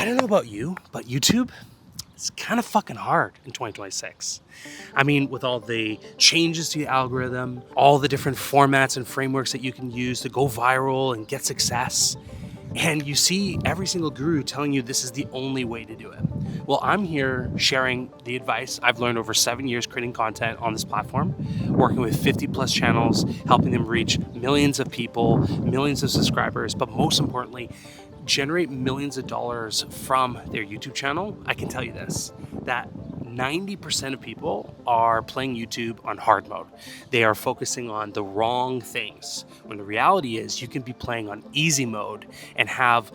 I don't know about you, but YouTube, it's kind of fucking hard in 2026. I mean, with all the changes to the algorithm, all the different formats and frameworks that you can use to go viral and get success, and you see every single guru telling you this is the only way to do it. Well, I'm here sharing the advice I've learned over 7 years creating content on this platform, working with 50 plus channels, helping them reach millions of people, millions of subscribers, but most importantly, generate millions of dollars from their YouTube channel. I can tell you this, that 90% of people are playing YouTube on hard mode. They are focusing on the wrong things, when the reality is you can be playing on easy mode and have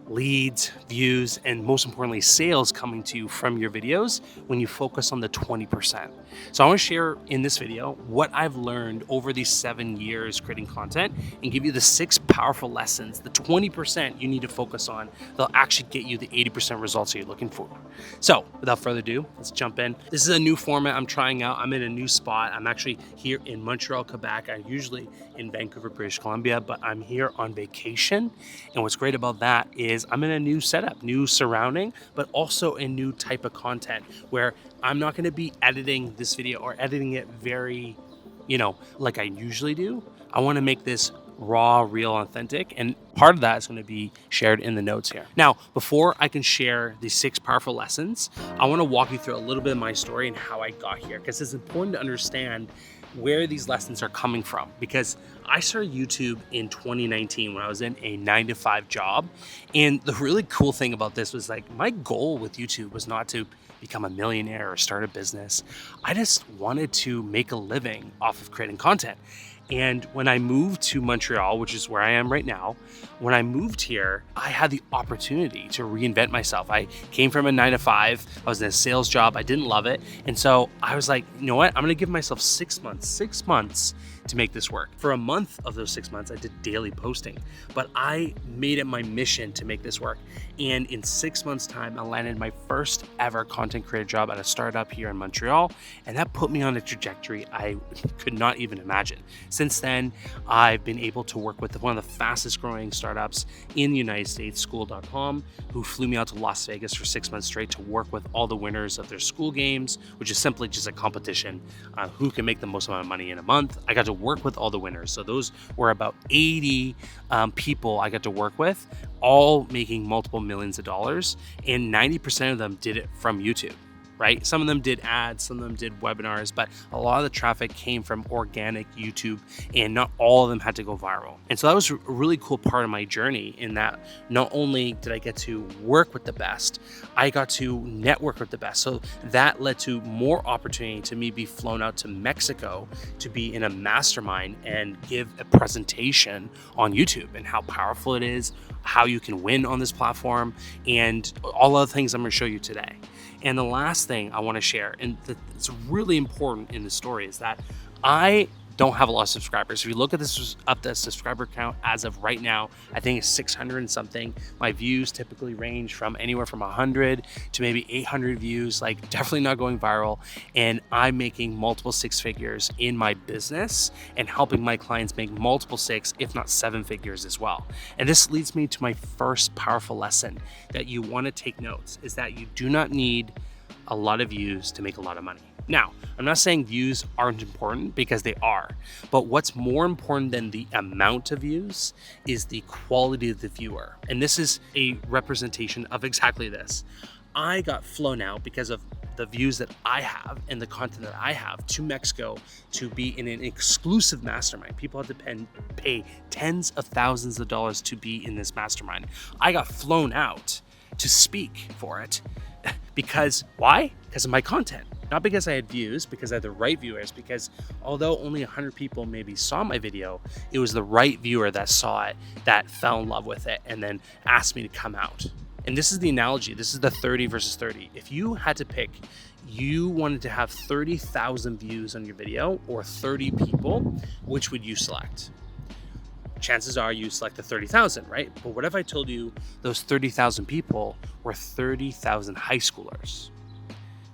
leads, views, and most importantly, sales coming to you from your videos when you focus on the 20%. So I want to share in this video what I've learned over these 7 years creating content and give you the 6 powerful lessons, the 20% you need to focus on. They'll actually get you the 80% results that you're looking for. So without further ado, let's jump in. This is a new format I'm trying out. I'm in a new spot. I'm actually here in Montreal, Quebec. I'm usually in Vancouver, British Columbia, but I'm here on vacation. And what's great about that is I'm in a new setup, new surrounding, but also a new type of content where I'm not going to be editing this video or editing it very, like I usually do. I want to make this raw, real, authentic. And part of that is going to be shared in the notes here. Now, before I can share these 6 powerful lessons, I want to walk you through a little bit of my story and how I got here, because it's important to understand where these lessons are coming from, because I started YouTube in 2019 when I was in a 9-to-5 job. And the really cool thing about this was, like, my goal with YouTube was not to become a millionaire or start a business. I just wanted to make a living off of creating content. And when I moved to Montreal, which is where I am right now, when I moved here, I had the opportunity to reinvent myself. I came from a 9-to-5. I was in a sales job. I didn't love it. And so I was like, you know what? I'm going to give myself 6 months to make this work. For a month of those 6 months, I did daily posting, but I made it my mission to make this work. And in 6 months' time, I landed my first ever content creator job at a startup here in Montreal. And that put me on a trajectory I could not even imagine. Since then, I've been able to work with one of the fastest growing startups in the United States, School.com, who flew me out to Las Vegas for 6 months straight to work with all the winners of their school games, which is simply just a competition who can make the most amount of money in a month. I got to work with all the winners. So those were about 80 people I got to work with, all making multiple millions of dollars. And 90% of them did it from YouTube. Right? Some of them did ads, some of them did webinars, but a lot of the traffic came from organic YouTube, and not all of them had to go viral. And so that was a really cool part of my journey, in that not only did I get to work with the best, I got to network with the best. So that led to more opportunity to me be flown out to Mexico to be in a mastermind and give a presentation on YouTube and how powerful it is, how you can win on this platform, and all of the things I'm going to show you today. And the last thing I want to share, and it's really important in the story, is that I don't have a lot of subscribers. If you look at this up the subscriber count as of right now, I think it's 600 and something. My views typically range from anywhere from 100 to maybe 800 views, like definitely not going viral. And I'm making multiple 6 figures in my business and helping my clients make multiple 6, if not 7 figures as well. And this leads me to my first powerful lesson that you want to take notes, is that you do not need a lot of views to make a lot of money. Now, I'm not saying views aren't important, because they are, but what's more important than the amount of views is the quality of the viewer. And this is a representation of exactly this. I got flown out because of the views that I have and the content that I have to Mexico to be in an exclusive mastermind. People have to pay tens of thousands of dollars to be in this mastermind. I got flown out to speak for it. Because why? Because of my content. Not because I had views, because I had the right viewers, because although only 100 people maybe saw my video, it was the right viewer that saw it, that fell in love with it, and then asked me to come out. And this is the analogy. This is the 30 versus 30. If you had to pick, you wanted to have 30,000 views on your video or 30 people, which would you select? Chances are you select the 30,000, right? But what if I told you those 30,000 people were 30,000 high schoolers?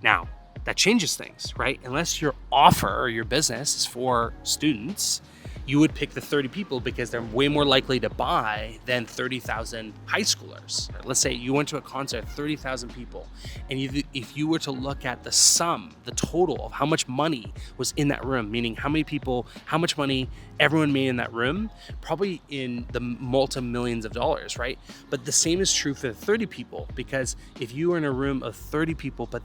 Now, that changes things, right? Unless your offer or your business is for students, you would pick the 30 people because they're way more likely to buy than 30,000 high schoolers. Let's say you went to a concert, 30,000 people, and if you were to look at the sum, the total of how much money was in that room, meaning how many people, how much money everyone made in that room, probably in the multi-millions of dollars, right? But the same is true for the 30 people, because if you were in a room of 30 people, but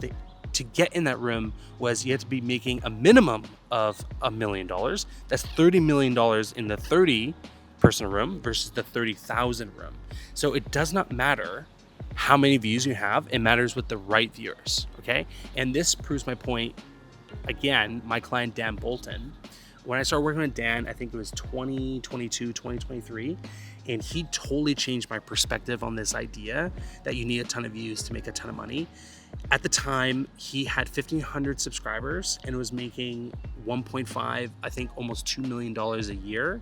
to get in that room was you had to be making a minimum of $1 million. That's $30 million in the 30 person room versus the 30,000 room. So it does not matter how many views you have. It matters with the right viewers. Okay. And this proves my point. Again, my client, Dan Bolton, when I started working with Dan, I think it was 2022, 2023. And he totally changed my perspective on this idea that you need a ton of views to make a ton of money. At the time, he had 1,500 subscribers and was making 1.5, I think almost $2 million a year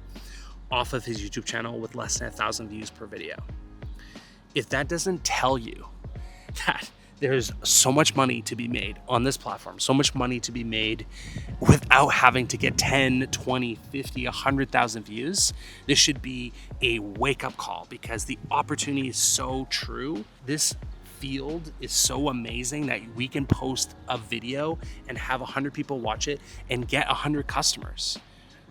off of his YouTube channel with less than 1,000 views per video. If that doesn't tell you that there's so much money to be made on this platform, so much money to be made without having to get 10, 20, 50, 100,000 views, this should be a wake-up call, because the opportunity is so true. This field is so amazing that we can post a video and have 100 people watch it and get 100 customers,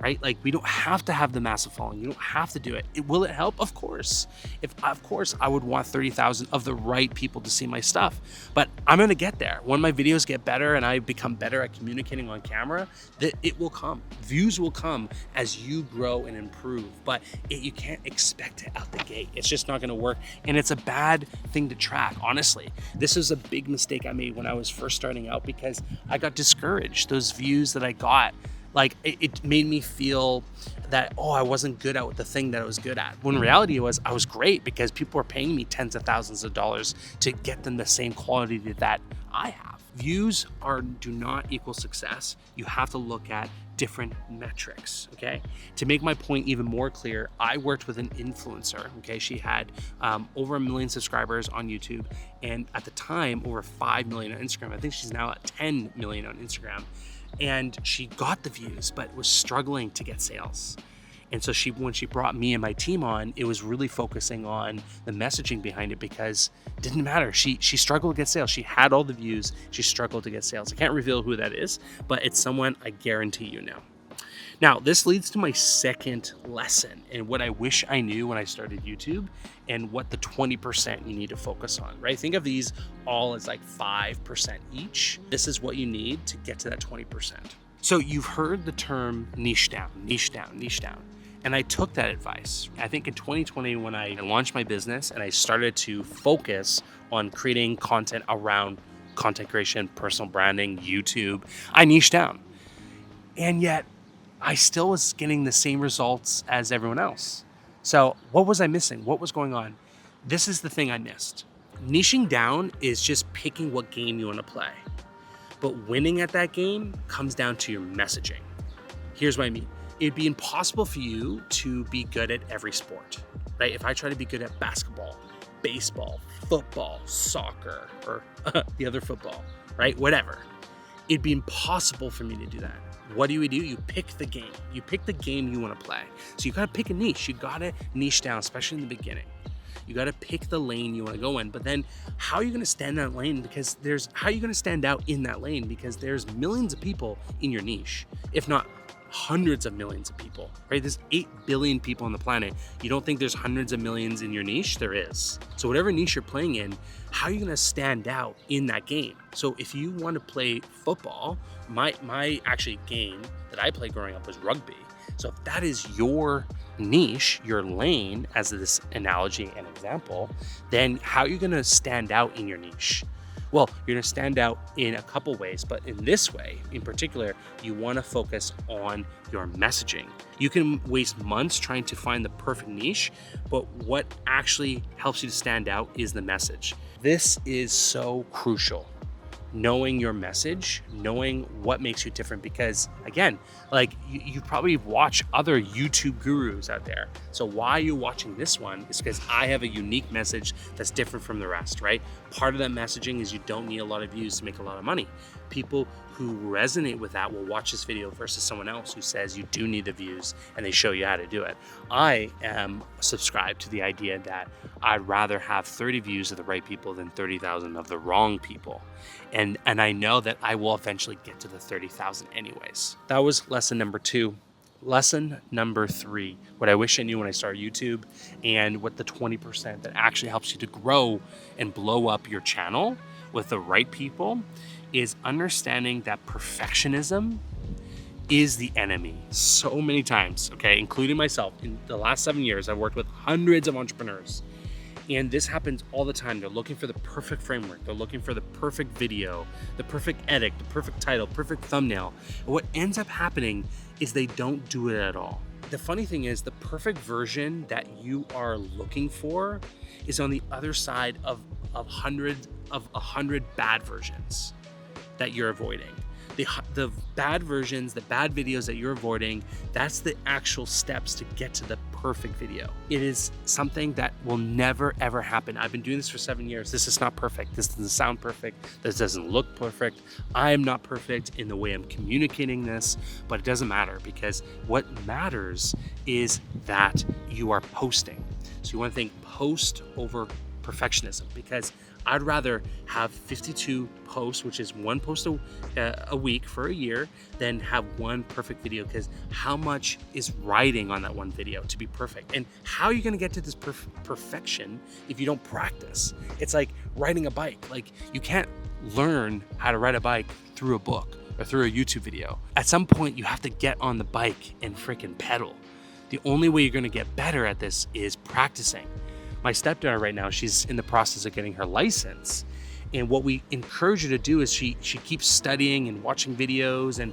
right? Like, we don't have to have the massive following. You don't have to do it. Will it help? Of course. Of course, I would want 30,000 of the right people to see my stuff, but I'm going to get there. When my videos get better and I become better at communicating on camera, it will come. Views will come as you grow and improve, but you can't expect it out the gate. It's just not going to work. And it's a bad thing to track. Honestly, this is a big mistake I made when I was first starting out, because I got discouraged. Those views that I got, like, it made me feel that, oh, I wasn't good at the thing that I was good at. When reality was, I was great, because people were paying me tens of thousands of dollars to get them the same quality that I have. Views do not equal success. You have to look at different metrics, okay? To make my point even more clear, I worked with an influencer, okay? She had over 1 million subscribers on YouTube, and at the time, over 5 million on Instagram. I think she's now at 10 million on Instagram. And she got the views, but was struggling to get sales. And so when she brought me and my team on, it was really focusing on the messaging behind it, because it didn't matter. She struggled to get sales. She had all the views. She struggled to get sales. I can't reveal who that is, but it's someone I guarantee you know. Now, this leads to my second lesson and what I wish I knew when I started YouTube, and what the 20% you need to focus on, right? Think of these all as like 5% each. This is what you need to get to that 20%. So you've heard the term niche down, niche down, niche down. And I took that advice. I think in 2020, when I launched my business and I started to focus on creating content around content creation, personal branding, YouTube, I niched down. And yet I still was getting the same results as everyone else. So what was I missing? What was going on? This is the thing I missed. Niching down is just picking what game you want to play. But winning at that game comes down to your messaging. Here's what I mean. It'd be impossible for you to be good at every sport, right? If I try to be good at basketball, baseball, football, soccer, or the other football, right? Whatever. It'd be impossible for me to do that. What do? You pick the game. You pick the game you want to play. So you got to pick a niche. You got to niche down, especially in the beginning. You got to pick the lane you want to go in. But then how are you going to stand in that lane? Because how are you going to stand out in that lane? Because there's millions of people in your niche, if not hundreds of millions of people, right? There's 8 billion people on the planet. You don't think there's hundreds of millions in your niche? There is. So whatever niche you're playing in, how are you going to stand out in that game? So if you want to play football, my actually game that I played growing up was rugby. So if that is your niche, your lane, as this analogy and example, then how are you going to stand out in your niche? Well, you're going to stand out in a couple ways, but in this way, in particular, you want to focus on your messaging. You can waste months trying to find the perfect niche, but what actually helps you to stand out is the message. This is so crucial. Knowing your message, knowing what makes you different, because again, like you probably watch other YouTube gurus out there. So So why you're watching this one is because I have a unique message that's different from the rest, right? Part of that messaging is you don't need a lot of views to make a lot of money. People who resonate with that will watch this video versus someone else who says you do need the views and they show you how to do it. I am subscribed to the idea that I'd rather have 30 views of the right people than 30,000 of the wrong people. And I know that I will eventually get to the 30,000 anyways. That was lesson number 2. Lesson number 3, what I wish I knew when I started YouTube, and what the 20% that actually helps you to grow and blow up your channel with the right people is understanding that perfectionism is the enemy so many times, okay, including myself. In the last 7 years, I've worked with hundreds of entrepreneurs. And this happens all the time. They're looking for the perfect framework. They're looking for the perfect video, the perfect edit, the perfect title, perfect thumbnail. And what ends up happening is they don't do it at all. The funny thing is the perfect version that you are looking for is on the other side of 100 bad versions that you're avoiding. The bad versions, the bad videos that you're avoiding, that's the actual steps to get to the perfect video. It is something that will never ever happen. I've been doing this for 7 years. This is not perfect. This doesn't sound perfect. This doesn't look perfect. I am not perfect in the way I'm communicating this, but it doesn't matter because what matters is that you are posting. So you want to think post over perfectionism, because I'd rather have 52 posts, which is one post a week for a year, than have one perfect video, because how much is riding on that one video to be perfect? And how are you going to get to this perfection if you don't practice? It's like riding a bike. Like, you can't learn how to ride a bike through a book or through a YouTube video. At some point, you have to get on the bike and freaking pedal. The only way you're going to get better at this is practicing. My stepdaughter right now, she's in the process of getting her license. And what we encourage her to do is she keeps studying and watching videos and,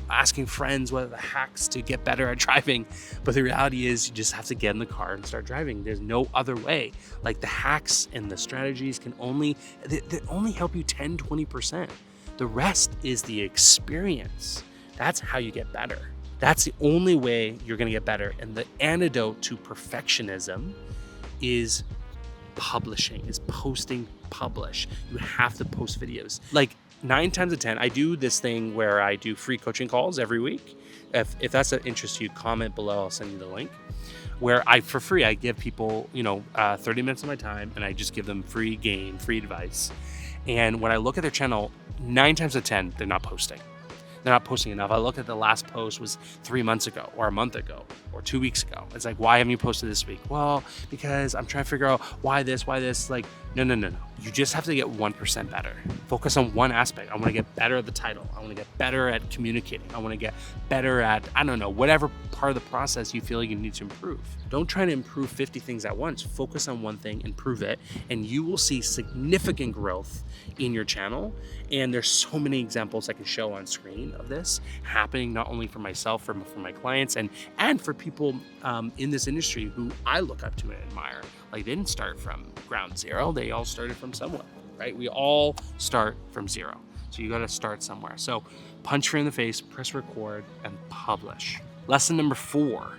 asking friends what are the hacks to get better at driving. But the reality is you just have to get in the car and start driving. There's no other way. Like, the hacks and the strategies they only help you 10, 20%. The rest is the experience. That's how you get better. That's the only way you're going to get better. And the antidote to perfectionism is publishing, is posting, publish. You have to post videos. Like 9 times out of 10, I do this thing where I do free coaching calls every week. If that's of interest to you, comment below, I'll send you the link. Where for free, I give people, 30 minutes of my time, and I just give them free game, free advice. And when I look at their channel, 9 times out of 10, they're not posting. They're not posting enough. I look at the last post was 3 months ago or a month ago or 2 weeks ago. It's like, why haven't you posted this week? Well, because I'm trying to figure out why this. Like, no. You just have to get 1% better. Focus on one aspect. I want to get better at the title. I want to get better at communicating. I want to get better at, whatever part of the process you feel like you need to improve. Don't try to improve 50 things at once. Focus on one thing, improve it, and you will see significant growth in your channel. And there's so many examples I can show on screen of this happening, not only for myself, for my clients, and for people in this industry who I look up to and admire. Like, they didn't start from ground zero. They all started from somewhere, right? We all start from zero. So you got to start somewhere. So punch her in the face, press record, and publish. Lesson number 4.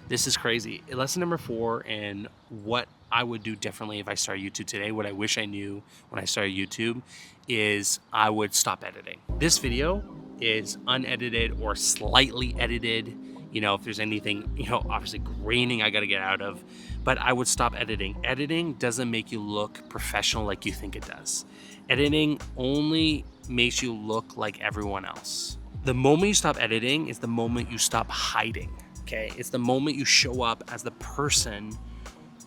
This is crazy. Lesson number 4, and what I would do differently if I started YouTube today, what I wish I knew when I started YouTube, is I would stop editing. This video is unedited or slightly edited. If there's anything, obviously graining I got to get out of, but I would stop editing. Editing doesn't make you look professional like you think it does. Editing only makes you look like everyone else. The moment you stop editing is the moment you stop hiding, okay? It's the moment you show up as the person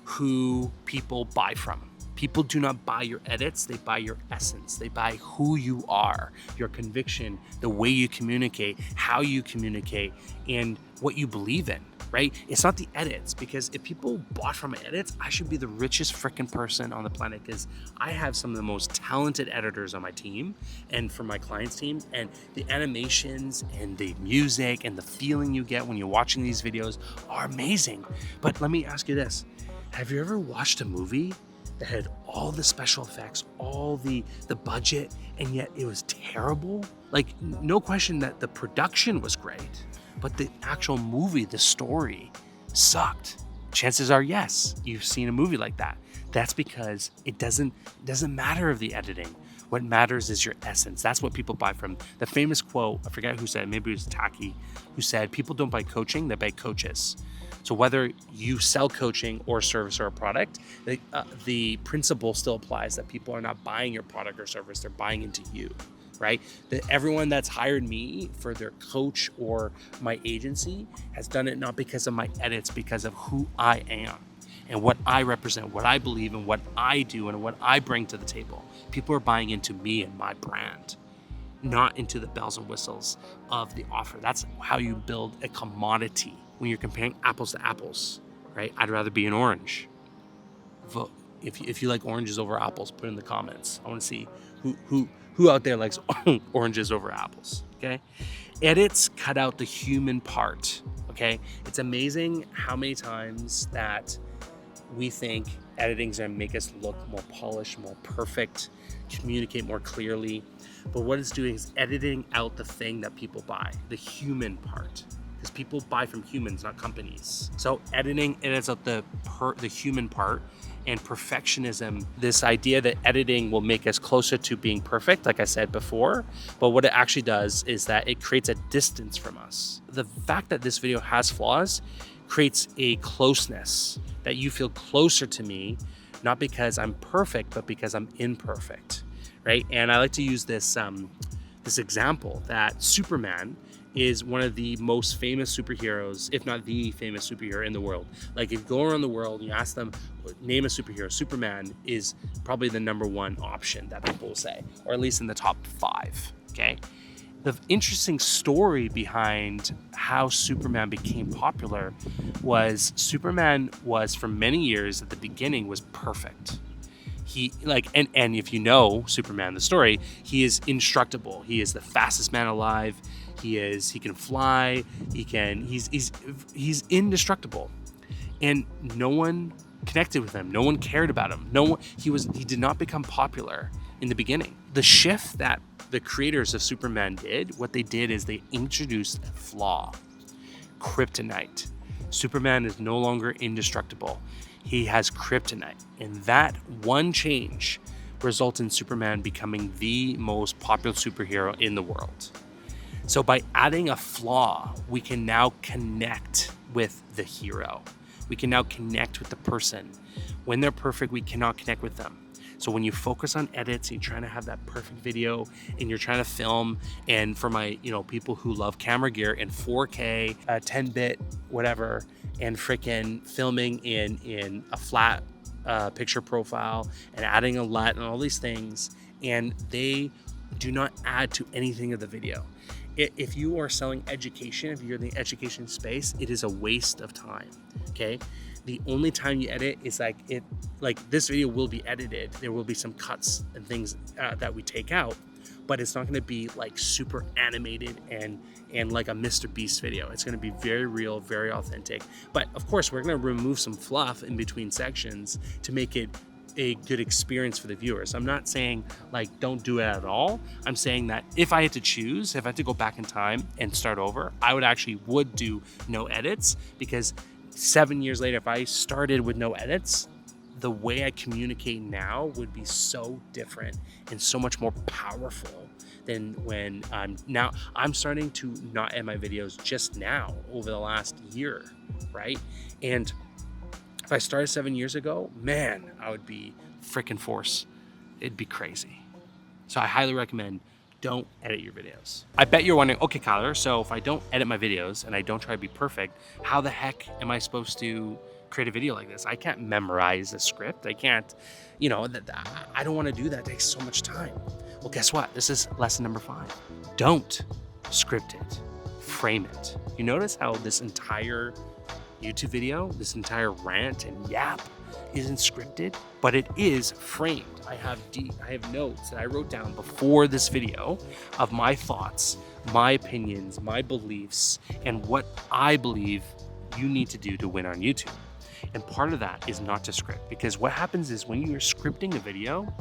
who people buy from. People do not buy your edits, they buy your essence. They buy who you are, your conviction, the way you communicate, how you communicate, and what you believe in, right? It's not the edits, because if people bought from my edits, I should be the richest freaking person on the planet, because I have some of the most talented editors on my team and for my clients' teams, and the animations and the music and the feeling you get when you're watching these videos are amazing. But let me ask you this. Have you ever watched a movie that had all the special effects, all the budget, and yet it was terrible? Like, no question that the production was great, but the actual movie, the story, sucked. Chances are, yes, you've seen a movie like that. That's because it doesn't matter of the editing. What matters is your essence. That's what people buy from. The famous quote, I forget who said it, maybe it was Taki, who said, people don't buy coaching, they buy coaches. So whether you sell coaching or service or a product, the principle still applies that people are not buying your product or service, they're buying into you, right? That everyone that's hired me for their coach or my agency has done it not because of my edits, because of who I am and what I represent, what I believe and what I do and what I bring to the table. People are buying into me and my brand, not into the bells and whistles of the offer. That's how you build a commodity. When you're comparing apples to apples, right? I'd rather be an orange. Vote. If you like oranges over apples, put in the comments. I want to see who out there likes oranges over apples, okay? Edits cut out the human part, okay? It's amazing how many times that we think editing's gonna make us look more polished, more perfect, communicate more clearly. But what it's doing is editing out the thing that people buy, the human part. Because people buy from humans, not companies. So editing edits out the human part, and perfectionism, this idea that editing will make us closer to being perfect, like I said before, but what it actually does is that it creates a distance from us. The fact that this video has flaws creates a closeness, that you feel closer to me, not because I'm perfect, but because I'm imperfect, right? And I like to use this example that Superman is one of the most famous superheroes, if not the famous superhero in the world. Like if you go around the world and you ask them, name a superhero, Superman is probably the number one option that people will say, or at least in the top 5, okay? The interesting story behind how Superman became popular was Superman was for many years at the beginning was perfect. He and if you know Superman, the story, he is indestructible. He is the fastest man alive. He can fly. He's indestructible. And no one connected with him. No one cared about him. He did not become popular in the beginning. The shift that the creators of Superman did, what they did is they introduced a flaw, kryptonite. Superman is no longer indestructible. He has kryptonite. And that one change results in Superman becoming the most popular superhero in the world. So by adding a flaw, we can now connect with the hero. We can now connect with the person. When they're perfect, we cannot connect with them. So when you focus on edits, you're trying to have that perfect video and you're trying to film, and for my, people who love camera gear in 4K, 10-bit, whatever, and freaking filming in a flat picture profile and adding a LUT and all these things, and they do not add to anything of the video. If you are selling education, if you're in the education space, it is a waste of time, okay? The only time you edit is like this video will be edited. There will be some cuts and things that we take out, but it's not gonna be like super animated and like a Mr. Beast video. It's gonna be very real, very authentic. But of course, we're gonna remove some fluff in between sections to make it a good experience for the viewers. I'm not saying like don't do it at all. I'm saying that if I had to choose, if I had to go back in time and start over, I would do no edits, because 7 years later, if I started with no edits, the way I communicate now would be so different and so much more powerful than when I'm starting to not edit my videos just now over the last year, right? And if I started 7 years ago, man, I would be freaking force. It'd be crazy. So I highly recommend don't edit your videos. I bet you're wondering, okay, Kyler, so if I don't edit my videos and I don't try to be perfect, how the heck am I supposed to create a video like this? I can't memorize a script. I can't, I don't want to do that. It takes so much time. Well, guess what? This is lesson number 5. Don't script it, frame it. You notice how this entire YouTube video, this entire rant and yap isn't scripted, but it is framed. I have notes that I wrote down before this video of my thoughts, my opinions, my beliefs, and what I believe you need to do to win on YouTube. And part of that is not to script, because what happens is when you're scripting a video,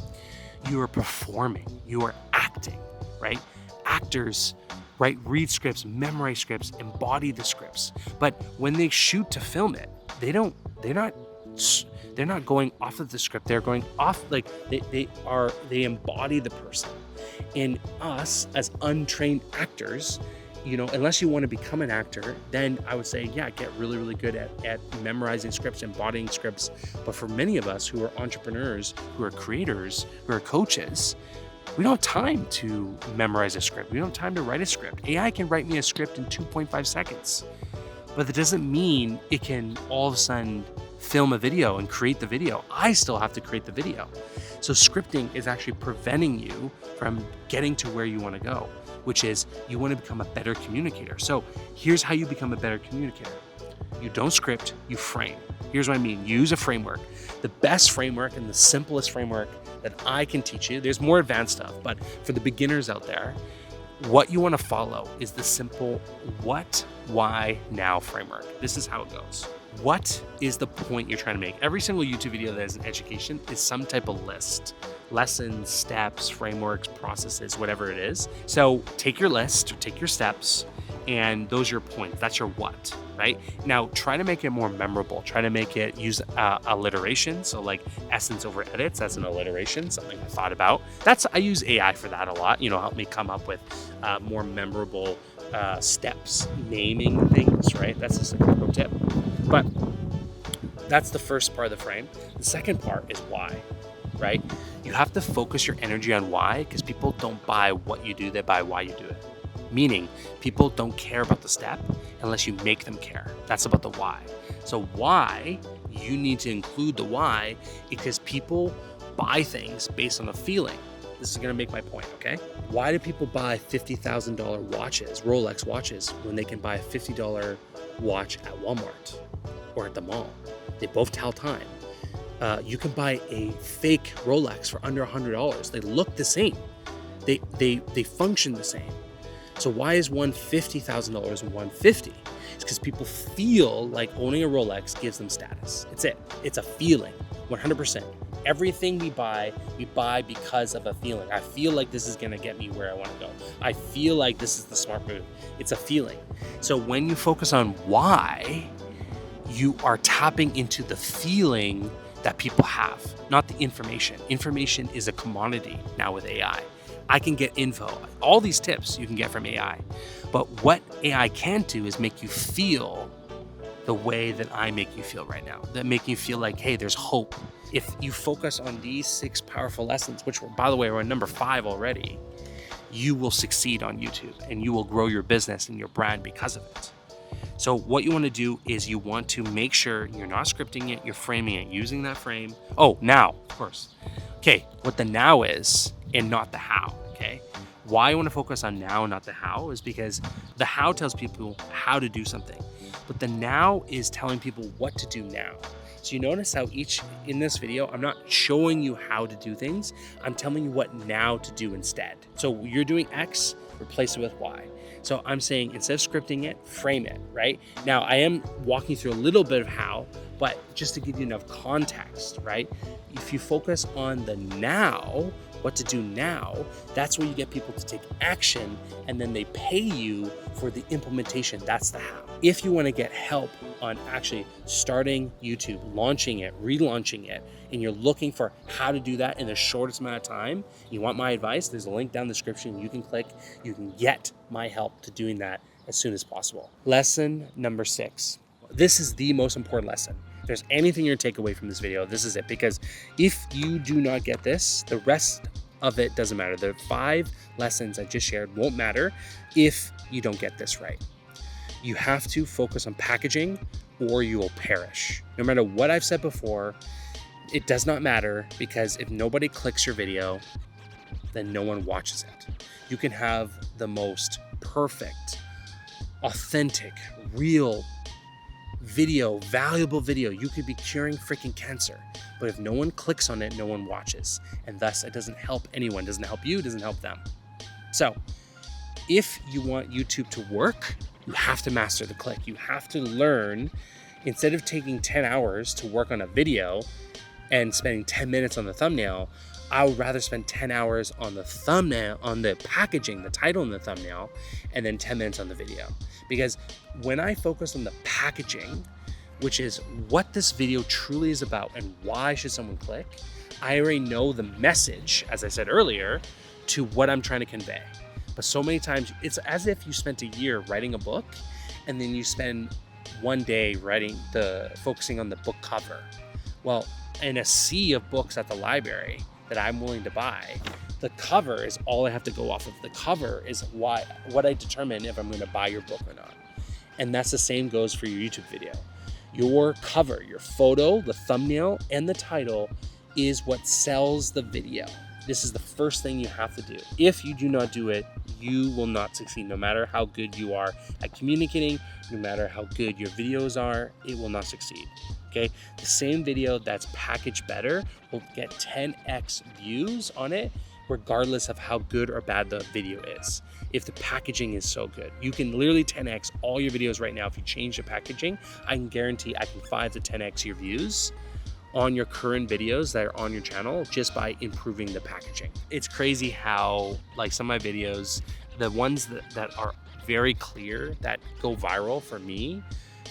you are performing, you are acting, right? Actors, right, read scripts, memorize scripts, embody the scripts. But when they shoot to film it, they don't they're not they're not going off of the script. They're going off, like they embody the person. In us as untrained actors, unless you want to become an actor, then I would say, yeah, get really, really good at memorizing scripts, embodying scripts. But for many of us who are entrepreneurs, who are creators, who are coaches, we don't have time to memorize a script. We don't have time to write a script. AI can write me a script in 2.5 seconds. But that doesn't mean it can all of a sudden film a video and create the video. I still have to create the video. So scripting is actually preventing you from getting to where you want to go, which is you want to become a better communicator. So here's how you become a better communicator. You don't script, you frame. Here's what I mean. Use a framework. The best framework and the simplest framework that I can teach you, there's more advanced stuff, but for the beginners out there, what you want to follow is the simple what, why, now framework. This is how it goes. What is the point you're trying to make? Every single YouTube video that is an education is some type of list. Lessons, steps, frameworks, processes, whatever it is. So take your list, take your steps, and those are your points. That's your what, right? Now try to make it more memorable. Try to make it use alliteration. So like essence over edits, that's an alliteration, something I thought about. I use AI for that a lot, help me come up with more memorable steps, naming things, right? That's just a pro tip. But that's the first part of the frame. The second part is why, right? You have to focus your energy on why, because people don't buy what you do, they buy why you do it. Meaning, people don't care about the step unless you make them care. That's about the why. So why, you need to include the why, because people buy things based on a feeling. This is gonna make my point, okay? Why do people buy $50,000 watches, Rolex watches, when they can buy a $50 watch at Walmart or at the mall? They both tell time. You can buy a fake Rolex for under $100. They look the same. They function the same. So why is one $50,000 and one $50,000? It's because people feel like owning a Rolex gives them status. It's it. It's a feeling, 100%. Everything we buy because of a feeling. I feel like this is gonna get me where I wanna go. I feel like this is the smart move. It's a feeling. So when you focus on why, you are tapping into the feeling that people have, not the information. Information is a commodity now with AI. I can get info. All these tips you can get from AI. But what AI can do is make you feel the way that I make you feel right now. That make you feel like, hey, there's hope. If you focus on these 6 powerful lessons, which were, by the way, we're on number 5 already, you will succeed on YouTube and you will grow your business and your brand because of it. So what you want to do is you want to make sure you're not scripting it, you're framing it, using that frame. Oh, now, of course. Okay, what the now is and not the how, okay? Why I want to focus on now and not the how is because the how tells people how to do something, but the now is telling people what to do now. So you notice how in this video, I'm not showing you how to do things, I'm telling you what now to do instead. So you're doing X, replace it with Y. So I'm saying instead of scripting it, frame it, right? Now I am walking through a little bit of how, but just to give you enough context, right? If you focus on the now, what to do now, that's where you get people to take action and then they pay you for the implementation. That's the how. If you want to get help on actually starting YouTube, launching it, relaunching it, and you're looking for how to do that in the shortest amount of time, you want my advice, there's a link down in the description. You can click, you can get my help to doing that as soon as possible. Lesson number 6. This is the most important lesson. If there's anything you're gonna take away from this video, this is it. Because if you do not get this, the rest of it doesn't matter. The 5 lessons I just shared won't matter if you don't get this right. You have to focus on packaging or you will perish. No matter what I've said before, it does not matter, because if nobody clicks your video, then no one watches it. You can have the most perfect, authentic, real video, valuable video. You could be curing freaking cancer, but if no one clicks on it, no one watches. And thus it doesn't help anyone. It doesn't help you, it doesn't help them. So if you want YouTube to work, you have to master the click. You have to learn, instead of taking 10 hours to work on a video and spending 10 minutes on the thumbnail, I would rather spend 10 hours on the thumbnail, on the packaging, the title and the thumbnail, and then 10 minutes on the video. Because when I focus on the packaging, which is what this video truly is about and why should someone click. I already know the message, as I said earlier, to what I'm trying to convey. But so many times it's as if you spent a year writing a book and then you spend one day focusing on the book cover. Well, in a sea of books at the library that I'm willing to buy, the cover is all I have to go off of. The cover is what I determine if I'm going to buy your book or not. And that's the same goes for your YouTube video. Your cover, your photo, the thumbnail, and the title is what sells the video. This is the first thing you have to do. If you do not do it, you will not succeed. No matter how good you are at communicating, no matter how good your videos are, it will not succeed. Okay, the same video that's packaged better will get 10x views on it, regardless of how good or bad the video is. If the packaging is so good, you can literally 10x all your videos right now. If you change the packaging, I can guarantee I can 5 to 10x your views on your current videos that are on your channel just by improving the packaging. It's crazy how like some of my videos, the ones that are very clear, that go viral for me,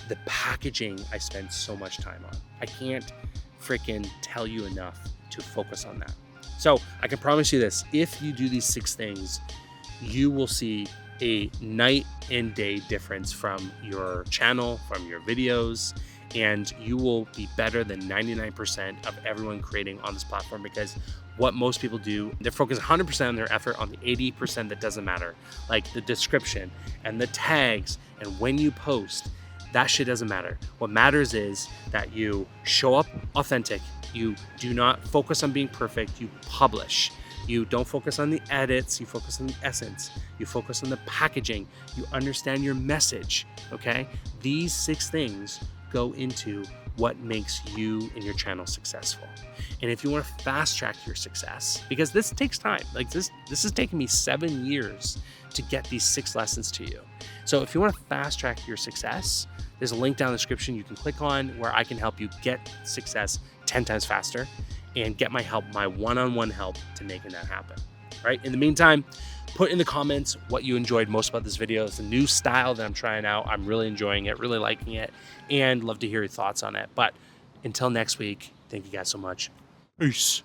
the packaging I spend so much time on. I can't freaking tell you enough to focus on that. So I can promise you this, if you do these 6 things, you will see a night and day difference from your channel, from your videos, and you will be better than 99% of everyone creating on this platform, because what most people do, they're focused 100% on their effort on the 80% that doesn't matter, like the description and the tags and when you post. That shit doesn't matter. What matters is that you show up authentic. You do not focus on being perfect. You publish. You don't focus on the edits. You focus on the essence. You focus on the packaging. You understand your message, okay? These 6 things go into what makes you and your channel successful. And if you want to fast track your success, because this takes time, like this has taken me 7 years to get these 6 lessons to you. So if you want to fast track your success, there's a link down in the description you can click on where I can help you get success 10 times faster and get my help, my one-on-one help to making that happen. Right? In the meantime, put in the comments what you enjoyed most about this video. It's a new style that I'm trying out. I'm really enjoying it, really liking it, and love to hear your thoughts on it. But until next week, thank you guys so much. Peace.